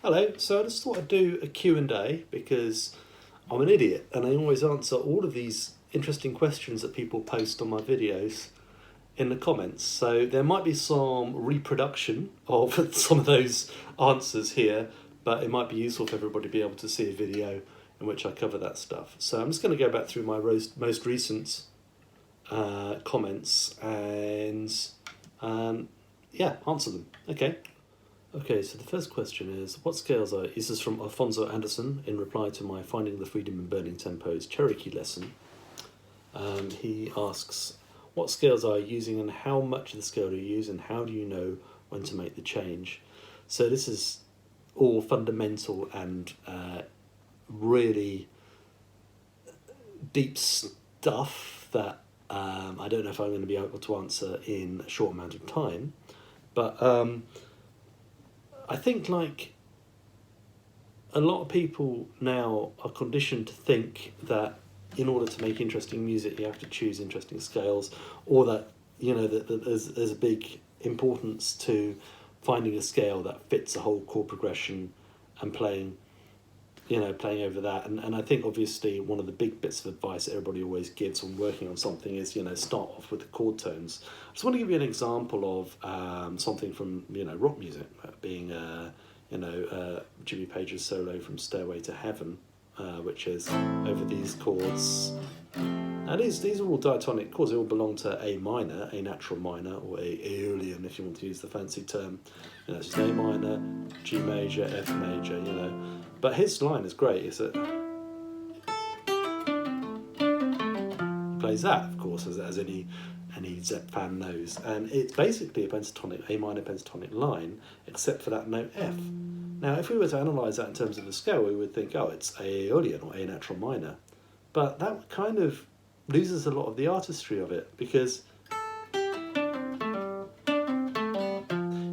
Hello, so I just thought I'd do a Q&A because I'm an idiot and I always answer all of these interesting questions that people post on my videos in the comments. So there might be some reproduction of some of those answers here, but it might be useful for everybody to be able to see a video in which I cover that stuff. So I'm just going to go back through my most recent comments and answer them. Okay, so the first question is, what scales are... This is from Alfonso Anderson in reply to my Finding the Freedom in Burning Tempos Cherokee lesson. He asks, what scales are you using and how much of the scale do you use and how do you know when to make the change? So this is all fundamental and really deep stuff that I don't know if I'm going to be able to answer in a short amount of time. But I think, like, a lot of people now are conditioned to think that in order to make interesting music you have to choose interesting scales, or that, you know, that there's a big importance to finding a scale that fits a whole chord progression and playing over that. And I think obviously one of the big bits of advice that everybody always gives when working on something is, start off with the chord tones. I just want to give you an example of something from, rock music, being, Jimmy Page's solo from Stairway to Heaven, which is over these chords. And these are all diatonic chords. They all belong to A minor, A natural minor, or A Aeolian, if you want to use the fancy term. It's just A minor, G major, F major, But his line is great. It's that he plays that, of course, as any Zepp fan knows, and it's basically a pentatonic, A minor pentatonic line, except for that note F. Now, if we were to analyse that in terms of the scale, we would think, it's A Aeolian or A natural minor, but that kind of loses a lot of the artistry of it, because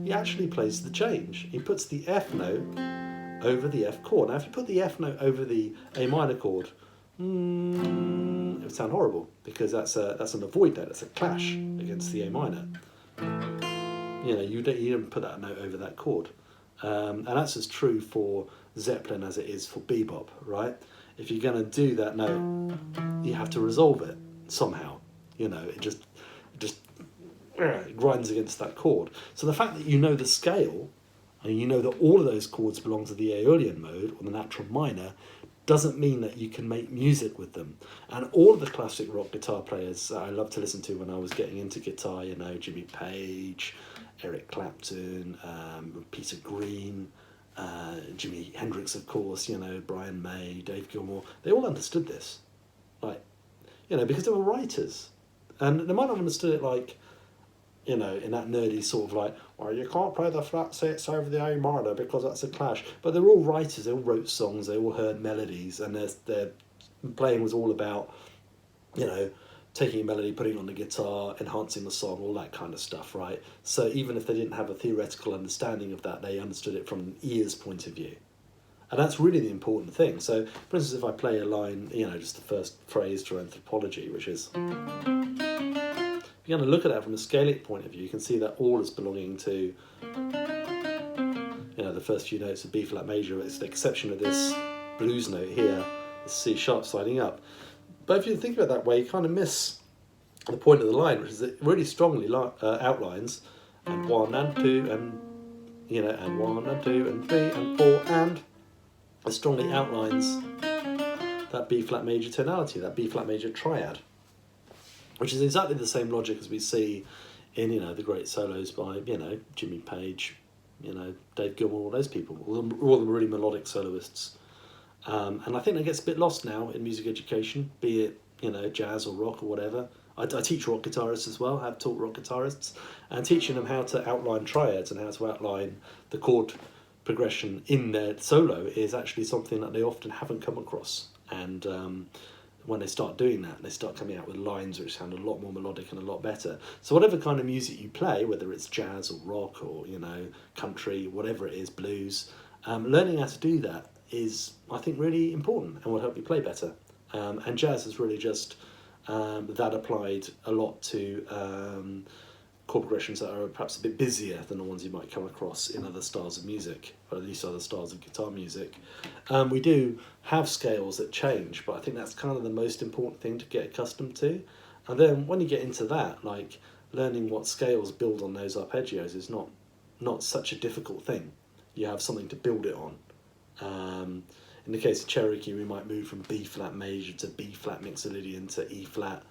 he actually plays the change. He puts the F note over the F chord. Now, if you put the F note over the A minor chord, it would sound horrible, because that's an avoid note. That's a clash against the A minor. You don't put that note over that chord, and that's as true for Zeppelin as it is for bebop, right? If you're going to do that note, you have to resolve it somehow. It just it grinds against that chord. So the fact that you know the scale, and you know that all of those chords belong to the Aeolian mode, or the natural minor, doesn't mean that you can make music with them. And all of the classic rock guitar players I loved to listen to when I was getting into guitar, Jimmy Page, Eric Clapton, Peter Green, Jimi Hendrix, of course, Brian May, Dave Gilmour, they all understood this. Because they were writers. And they might not have understood it like, in that nerdy sort of like, well, you can't play the flat six over the A minor because that's a clash. But they're all writers, they all wrote songs, they all heard melodies, and their playing was all about, taking a melody, putting it on the guitar, enhancing the song, all that kind of stuff, right? So even if they didn't have a theoretical understanding of that, they understood it from an ear's point of view. And that's really the important thing. So, for instance, if I play a line, just the first phrase to Anthropology, which is... If you're going to look at that from a scalic point of view, you can see that all is belonging to, the first few notes of B flat major, with the exception of this blues note here, the C sharp sliding up. But if you think about it that way, you kind of miss the point of the line, which is it really strongly outlines, and 1 and 2 and, and 1 and 2 and 3 and 4, and it strongly outlines that B flat major tonality, that B flat major triad, which is exactly the same logic as we see in, the great solos by, Jimmy Page, Dave Gilmour, all those people, all the really melodic soloists. And I think that gets a bit lost now in music education, be it, jazz or rock or whatever. I teach rock guitarists as well, have taught rock guitarists, and teaching them how to outline triads and how to outline the chord progression in their solo is actually something that they often haven't come across. And when they start doing that, they start coming out with lines which sound a lot more melodic and a lot better. So whatever kind of music you play, whether it's jazz or rock or, country, whatever it is, blues, learning how to do that is, I think, really important and will help you play better. And jazz is really just that applied a lot to chord progressions that are perhaps a bit busier than the ones you might come across in other styles of music, or at least other styles of guitar music. We do have scales that change, but I think that's kind of the most important thing to get accustomed to. And then when you get into that, like learning what scales build on those arpeggios is not such a difficult thing. You have something to build it on. In the case of Cherokee, we might move from B flat major to B flat mixolydian to E flat.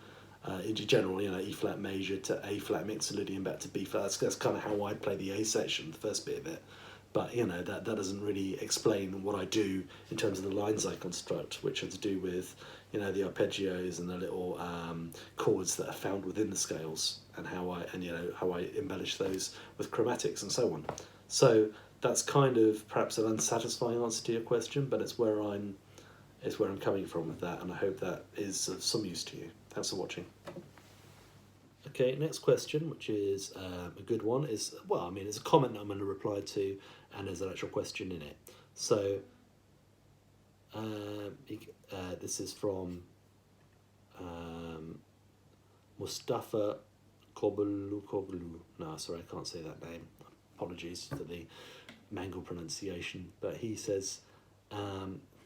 In general, E flat major to A flat mixolydian back to B flat. That's kind of how I play the A section, the first bit of it. But that doesn't really explain what I do in terms of the lines I construct, which are to do with the arpeggios and the little chords that are found within the scales, and how I embellish those with chromatics and so on. So that's kind of perhaps an unsatisfying answer to your question, but it's where I'm coming from with that, and I hope that is of some use to you. Thanks for watching. Okay, next question, which is a good one, is, it's a comment that I'm going to reply to, and there's an actual question in it. So, this is from Mustafa Koglu. No, sorry, I can't say that name. Apologies for the mangled pronunciation. But he says,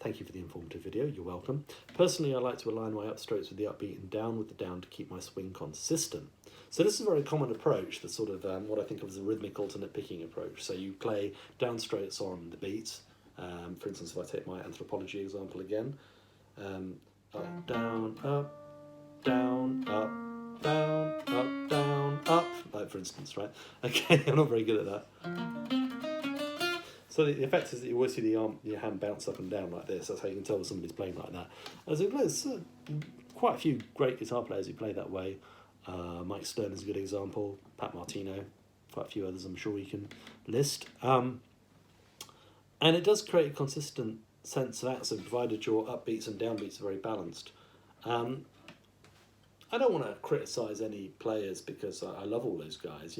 thank you for the informative video, you're welcome. Personally, I like to align my upstrokes with the upbeat and down with the down to keep my swing consistent. So this is a very common approach, the sort of what I think of as a rhythmic alternate picking approach. So you play downstrokes on the beat. For instance, if I take my anthropology example again, up, down, up, down, up, down, up, down, up, like for instance, right? Okay, I'm not very good at that. So the effect is that you always see your hand bounce up and down like this. That's how you can tell somebody's playing like that. There's quite a few great guitar players who play that way. Mike Stern is a good example. Pat Martino, quite a few others I'm sure you can list. And it does create a consistent sense of accent, provided your upbeats and downbeats are very balanced. I don't want to criticise any players because I love all those guys,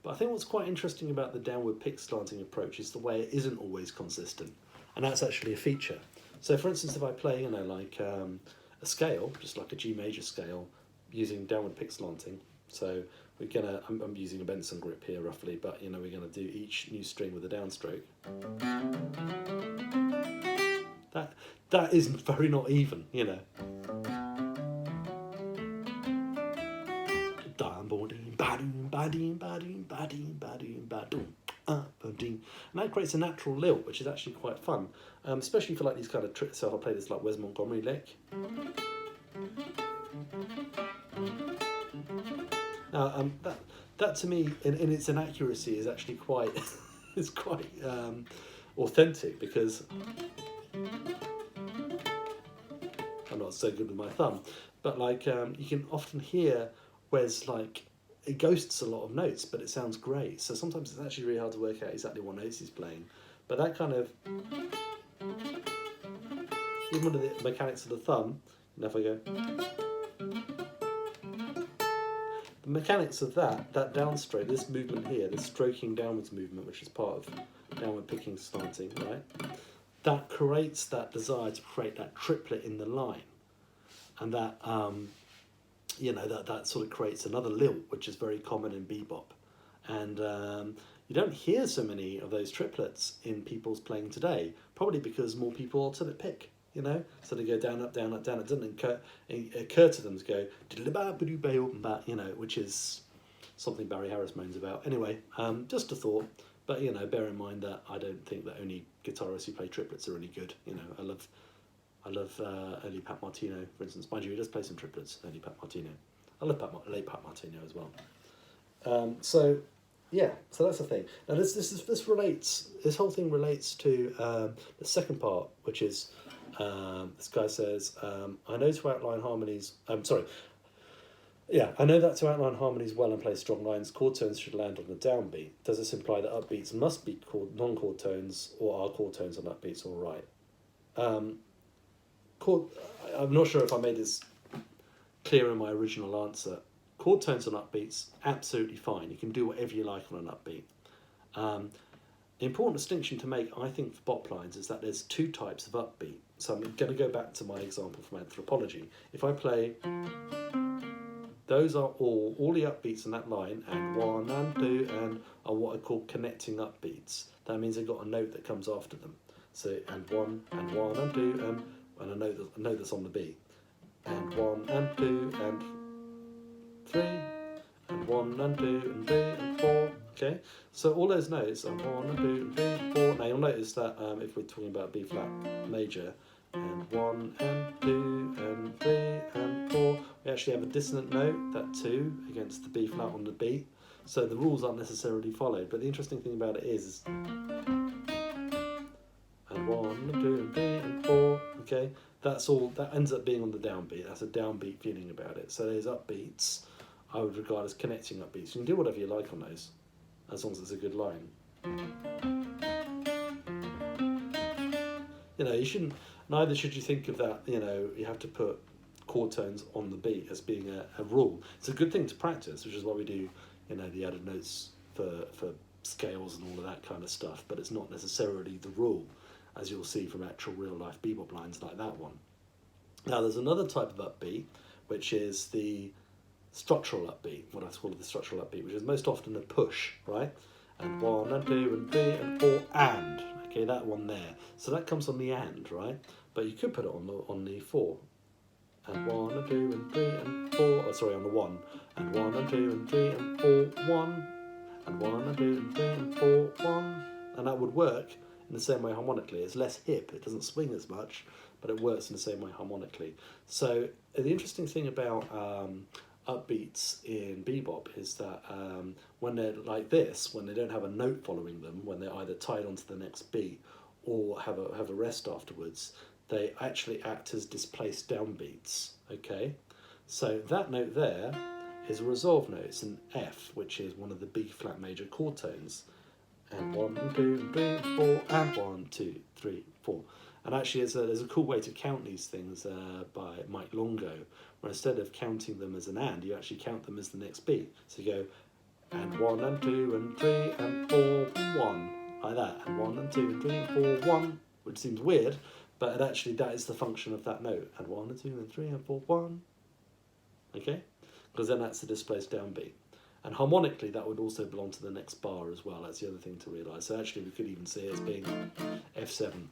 but I think what's quite interesting about the downward pick slanting approach is the way it isn't always consistent, and that's actually a feature. So for instance, if I play, like a scale, just like a G major scale, using downward pick slanting, so I'm using a Benson grip here roughly, but we're gonna do each new string with a downstroke. That isn't very not even, And that creates a natural lilt, which is actually quite fun, especially for like these kind of tricks. So if I play this like Wes Montgomery lick. Now, that to me, in its inaccuracy, is actually quite it's quite authentic, because I'm not so good with my thumb, but like you can often hear Wes like it ghosts a lot of notes, but it sounds great. So sometimes it's actually really hard to work out exactly what notes he's playing. But that kind of, even under the mechanics of the thumb, if I go, the mechanics of that downstroke, this movement here, this stroking downwards movement, which is part of downward picking slanting, right? That creates that desire to create that triplet in the line, and that that sort of creates another lilt, which is very common in bebop, and you don't hear so many of those triplets in people's playing today, probably because more people alternate pick. So they go down, up, down, up, down. It doesn't occur to them to go, which is something Barry Harris moans about. Anyway, just a thought, but bear in mind that I don't think that only guitarists who play triplets are really good. I love early Pat Martino, for instance. Mind you, he does play some triplets, early Pat Martino. I love late Pat Martino as well. So that's the thing. Now this whole thing relates to the second part, which is this guy says, I know to outline harmonies. I know that to outline harmonies well and play strong lines, chord tones should land on the downbeat. Does this imply that upbeats must be non-chord tones, or are chord tones on upbeats all right? I'm not sure if I made this clear in my original answer. Chord tones on upbeats, absolutely fine. You can do whatever you like on an upbeat. The important distinction to make, I think, for bop lines is that there's two types of upbeat. So I'm going to go back to my example from anthropology. If I play those are all the upbeats in that line, and 1 and 2 and are what I call connecting upbeats. That means they've got a note that comes after them. So and 1 and 1 and 2 and a note that's on the beat. And 1 and 2 and 3 and 1 and 2 and 3 and 4. Okay, so all those notes are 1 and 2 and 3 and 4. Now you'll notice that if we're talking about B flat major, and 1 and 2 and 3 and 4, we actually have a dissonant note, that 2, against the B flat on the beat. So the rules aren't necessarily followed. But the interesting thing about it is and 1 and 2 and 3 and 4. Okay, that's all. That ends up being on the downbeat. That's a downbeat feeling about it. So those upbeats I would regard as connecting upbeats. You can do whatever you like on those, as long as it's a good line. You know, you shouldn't. Neither should you think of that. You know, you have to put chord tones on the beat as being a rule. It's a good thing to practice, which is why we do, you know, the added notes for scales and all of that kind of stuff. But it's not necessarily the rule, as you'll see from actual real life bebop lines like that one. Now, there's another type of upbeat, which is the structural upbeat, what I call the structural upbeat, which is most often a push, right? And 1 and 2 and 3 and 4 and. Okay, that one there. So that comes on the and, right? But you could put it on the 4. And 1 and 2 and 3 and 4. Oh, sorry, on the 1. And 1 and 2 and 3 and 4, 1. And 1 and 2 and 3 and 4, 1. And that would work in the same way harmonically. It's less hip, it doesn't swing as much, but it works in the same way harmonically. So the interesting thing about upbeats in bebop is that when they're like this, when they don't have a note following them, when they're either tied onto the next beat or have a rest afterwards, they actually act as displaced downbeats. Okay, so that note there is a resolved note. It's an F, which is one of the B flat major chord tones. And 1 and 2 and 3 and 4 and 1, 2, 3, 4. And actually, there's a cool way to count these things by Mike Longo, where instead of counting them as an and, you actually count them as the next beat. So you go, and 1 and 2 and 3 and 4, 1, like that. And 1 and 2 and 3 and 4, 1, which seems weird, but actually that is the function of that note. And 1 and 2 and 3 and 4, 1. Okay? Because then that's the displaced downbeat. And harmonically, that would also belong to the next bar as well. That's the other thing to realise. So actually, we could even see it as being F7.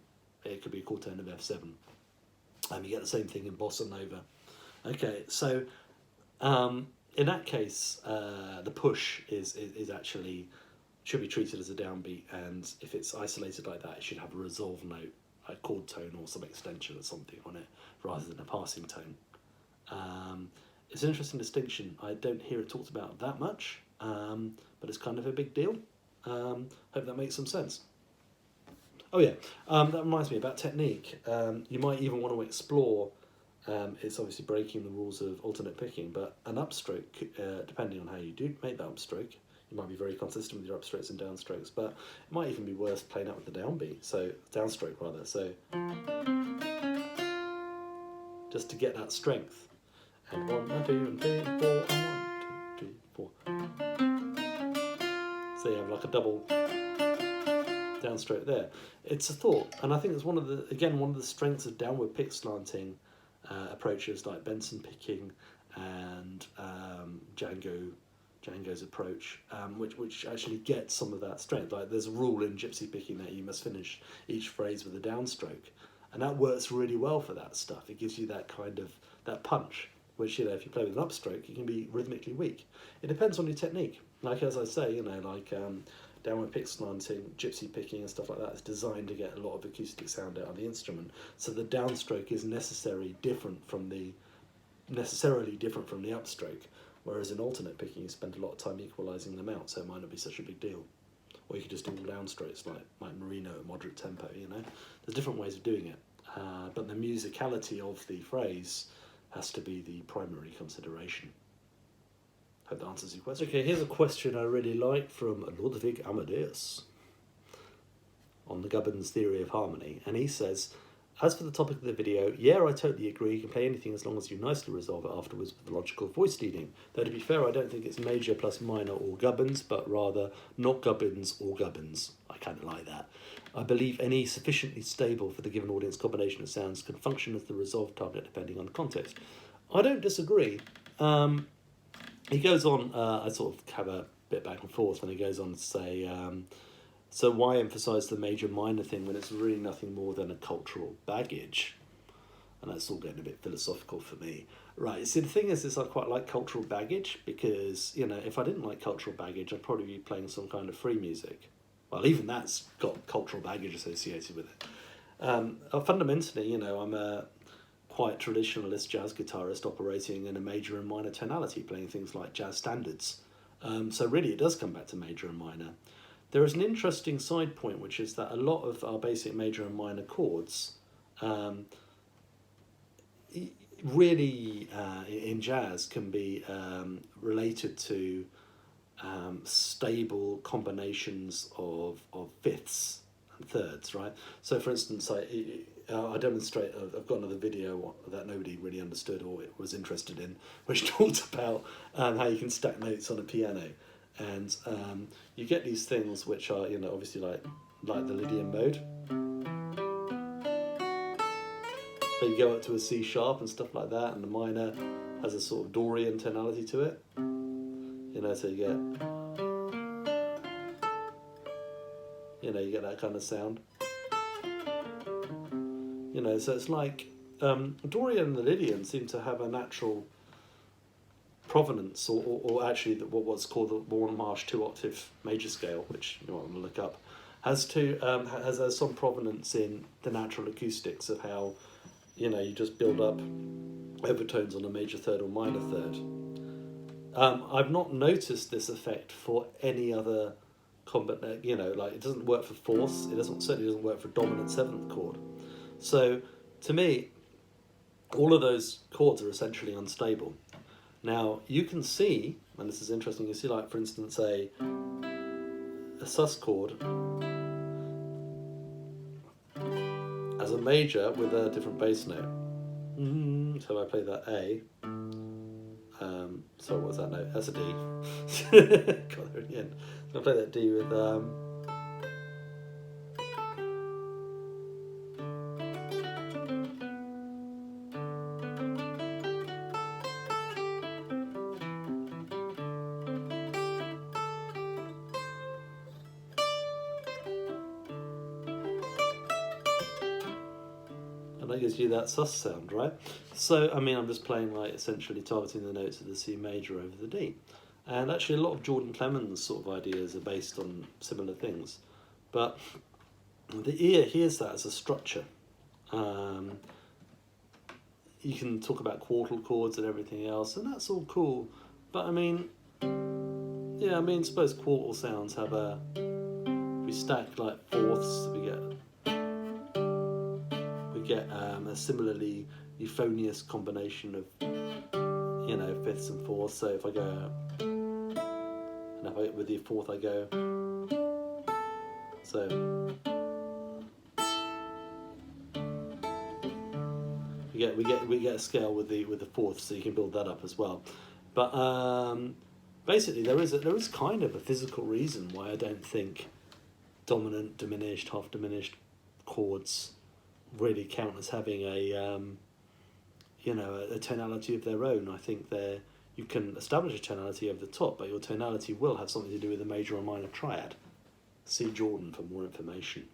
It could be a chord tone of F7. And you get the same thing in bossa nova. Okay, so in that case, the push is actually should be treated as a downbeat, and if it's isolated like that, it should have a resolved note, a chord tone or some extension or something on it, rather than a passing tone. It's an interesting distinction. I don't hear it talked about that much, but it's kind of a big deal. Hope that makes some sense. Oh yeah, that reminds me about technique. You might even want to explore, it's obviously breaking the rules of alternate picking, but an upstroke, depending on how you do make that upstroke, you might be very consistent with your upstrokes and downstrokes, but it might even be worth playing out with the downbeat, so downstroke rather, so just to get that strength. And 1 and 2 and 3 and 4 and 1, 2, 3, 4. So you have like a double downstroke there. It's a thought, and I think it's one of the strengths of downward pick slanting approaches like Benson picking and Django's approach, which actually gets some of that strength. Like there's a rule in gypsy picking that you must finish each phrase with a downstroke, and that works really well for that stuff. It gives you that kind of that punch, which, you know, if you play with an upstroke, you can be rhythmically weak. It depends on your technique. Like as I say, you know, like downward pick slanting, gypsy picking and stuff like that is designed to get a lot of acoustic sound out of the instrument. So the downstroke is necessarily different from the upstroke. Whereas in alternate picking, you spend a lot of time equalising them out, so it might not be such a big deal. Or you could just do all downstrokes like Marino at moderate tempo, you know. There's different ways of doing it. But the musicality of the phrase has to be the primary consideration. Hope that answers your question. Okay, here's a question I really like from Ludwig Amadeus on the Gubbins theory of harmony. And he says, as for the topic of the video, yeah, I totally agree. You can play anything as long as you nicely resolve it afterwards with the logical voice leading. Though to be fair, I don't think it's major plus minor or Gubbins, but rather not Gubbins or Gubbins. I kind of like that. I believe any sufficiently stable for the given audience combination of sounds can function as the resolved target depending on the context. I don't disagree. he goes on, I sort of have a bit back and forth, and he goes on to say, so why emphasise the major minor thing when it's really nothing more than a cultural baggage? And that's all getting a bit philosophical for me. Right, see, the thing is I quite like cultural baggage because, you know, if I didn't like cultural baggage, I'd probably be playing some kind of free music. Well, even that's got cultural baggage associated with it. Fundamentally, you know, I'm a quite traditionalist jazz guitarist operating in a major and minor tonality, playing things like jazz standards. So really it does come back to major and minor. There is an interesting side point, which is that a lot of our basic major and minor chords really in jazz can be related to stable combinations of fifths and thirds, right? So for instance, I demonstrate, I've got another video that nobody really understood or was interested in, which talks about how you can stack notes on a piano. And you get these things which are, you know, obviously like the Lydian mode. But you go up to a C sharp and stuff like that, and the minor has a sort of Dorian tonality to it. You know, so you get that kind of sound. You know, so it's like Dorian and the Lydian seem to have a natural provenance, or actually what's called the Warren Marsh 2-octave major scale, which you might want to look up, has some provenance in the natural acoustics of how, you know, you just build up overtones on a major third or minor third. I've not noticed this effect for any other you know, like it doesn't work for fourths. It certainly doesn't work for dominant seventh chord. So to me, all of those chords are essentially unstable. Now you can see, and this is interesting, you see like for instance a sus chord as a major with a different bass note. So I play that A. So what's that note? That's a D. Got there in the end. So I play that D with and that gives you that sus sound, right? So, I mean, I'm just playing like essentially targeting the notes of the C major over the D. And actually a lot of Jordan Clemens sort of ideas are based on similar things. But the ear hears that as a structure. You can talk about quartal chords and everything else, and that's all cool. But I mean, yeah, I mean, suppose quartal sounds have we stack like fourths, we get a similarly euphonious combination of, you know, fifths and fourths. So if I go, and if with the fourth I go, so we get a scale with the fourths, so you can build that up as well. But basically there is kind of a physical reason why I don't think dominant, diminished, half diminished chords really count as having a tonality of their own. I think you can establish a tonality over the top, but your tonality will have something to do with a major or minor triad. See Jordan for more information.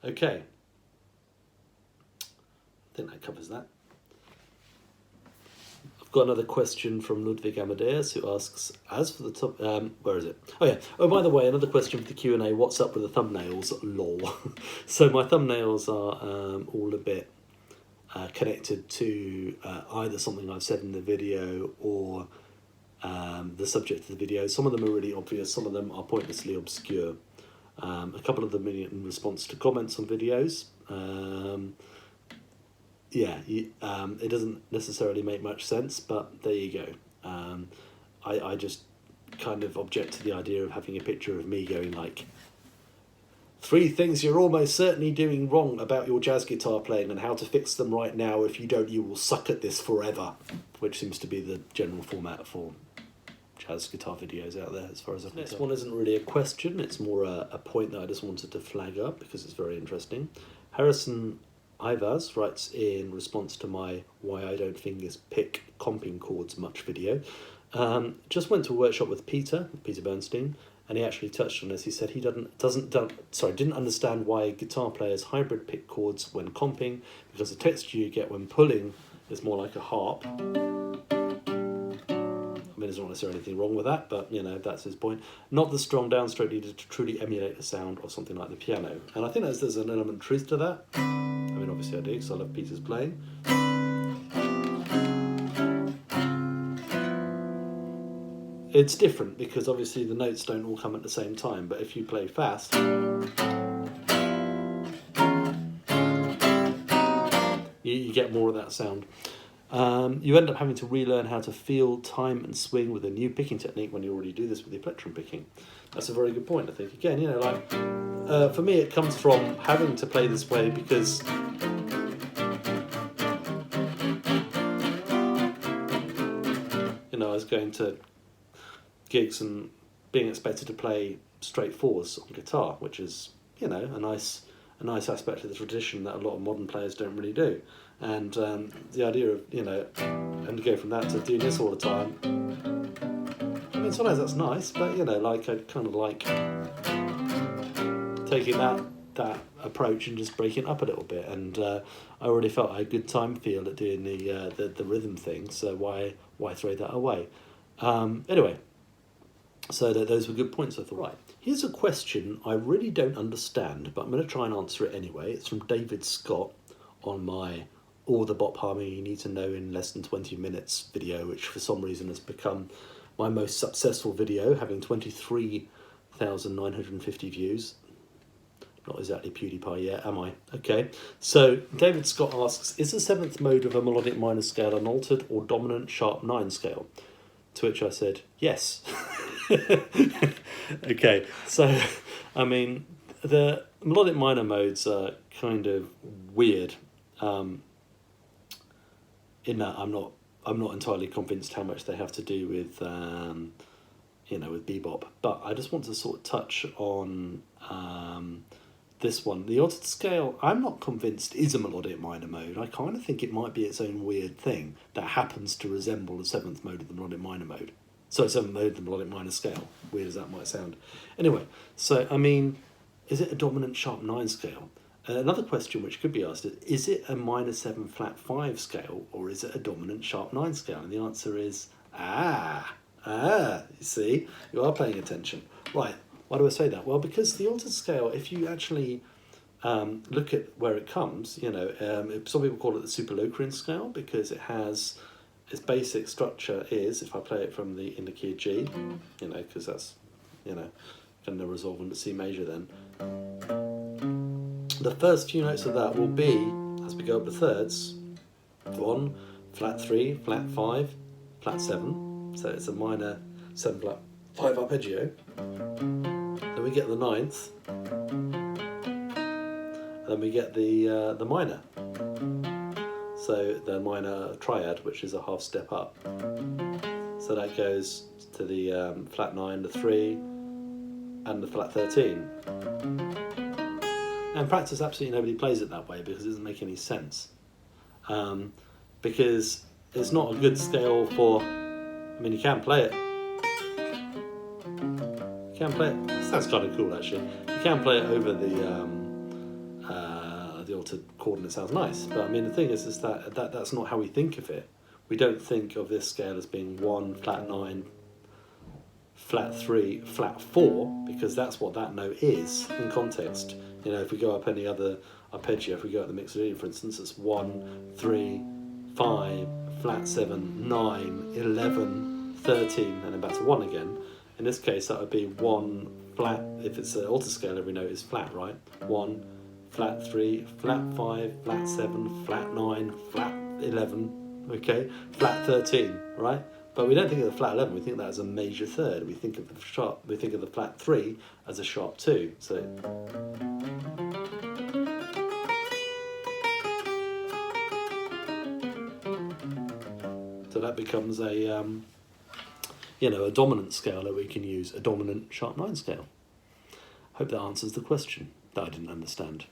Okay, I think that covers that. I've got another question from Ludwig Amadeus, who asks, as for the top, where is it? Oh yeah. Oh, by the way, another question for the Q&A. What's up with the thumbnails? Lol. So my thumbnails are all a bit connected to either something I've said in the video or the subject of the video. Some of them are really obvious. Some of them are pointlessly obscure. A couple of them in response to comments on videos. It doesn't necessarily make much sense, but there you go. I just kind of object to the idea of having a picture of me going like, 3 things you're almost certainly doing wrong about your jazz guitar playing and how to fix them right now. If you don't, you will suck at this forever, which seems to be the general format for jazz guitar videos out there, as far as I can tell. This one isn't really a question, it's more a point that I just wanted to flag up because it's very interesting. Harrison Ivas writes in response to my Why I Don't Fingers Pick Comping Chords Much video, Just went to a workshop with Peter Bernstein, and he actually touched on this. He said he didn't understand why guitar players hybrid pick chords when comping, because the texture you get when pulling is more like a harp. I mean, there's not necessarily anything wrong with that, but that's his point. Not the strong downstroke needed to truly emulate the sound of something like the piano, and I think there's an element of truth to that. I mean, obviously I do, because I love Peter's playing. It's different because obviously the notes don't all come at the same time, but if you play fast, you get more of that sound. You end up having to relearn how to feel, time and swing with a new picking technique when you already do this with the plectrum picking. That's a very good point, I think. Again, for me it comes from having to play this way because I was going to gigs and being expected to play straight fours on guitar, which is a nice aspect of the tradition that a lot of modern players don't really do. And the idea of and to go from that to doing this all the time, I mean, sometimes that's nice, but I kind of like taking that approach and just breaking it up a little bit. And I already felt I had a good time feel at doing the rhythm thing, so why throw that away? Anyway, so those were good points, I thought. Right, here's a question I really don't understand, but I'm going to try and answer it anyway. It's from David Scott on my All the Bop Harmony You Need to Know in Less Than 20 Minutes video, which for some reason has become my most successful video, having 23,950 views. Not exactly PewDiePie yet, am I? Okay, so David Scott asks, is the seventh mode of a melodic minor scale an altered or dominant sharp 9 scale? To which I said, yes. Okay, so, I mean, the melodic minor modes are kind of weird, in that I'm not entirely convinced how much they have to do with, with bebop. But I just want to sort of touch on this one. The altered scale, I'm not convinced is a melodic minor mode. I kind of think it might be its own weird thing that happens to resemble the seventh mode of the melodic minor mode. So seventh mode of the melodic minor scale. Weird as that might sound. Anyway, so I mean, is it a dominant sharp 9 scale? Another question which could be asked is it a minor 7 flat 5 scale, or is it a dominant sharp 9 scale? And the answer is, you see, you are paying attention. Right, why do I say that? Well, because the altered scale, if you actually look at where it comes, some people call it the superlocrian scale because it has, its basic structure is, if I play it from in the key of G, because that's, kind of resolve into C major then, the first few notes of that will be, as we go up the thirds, 1, flat 3, flat 5, flat 7, so it's a minor 7 flat 5 arpeggio. Then we get the 9th, and then we get the minor. So the minor triad, which is a half step up. So that goes to the flat 9, the 3, and the flat 13. And in practice, absolutely nobody plays it that way because it doesn't make any sense. Because it's not a good scale for, I mean, you can play it. You can play it. That sounds kind of cool, actually. You can play it over the altered chord and it sounds nice. But I mean, the thing is that's not how we think of it. We don't think of this scale as being 1, flat 9, flat 3, flat 4, because that's what that note is in context. If we go up any other arpeggio, if we go up the mixolydian, for instance, it's 1, 3, 5, flat 7, 9, 11, 13, and then back to 1 again. In this case, that would be 1 flat. If it's an altered scale, every note is flat, right? 1, flat 3, flat 5, flat 7, flat 9, flat 11, okay, flat 13, right? But we don't think of the flat 11. We think that as a major third. We think of the flat 3 as a sharp 2. So that becomes a dominant scale that we can use, a dominant sharp 9 scale. Hope that answers the question that I didn't understand.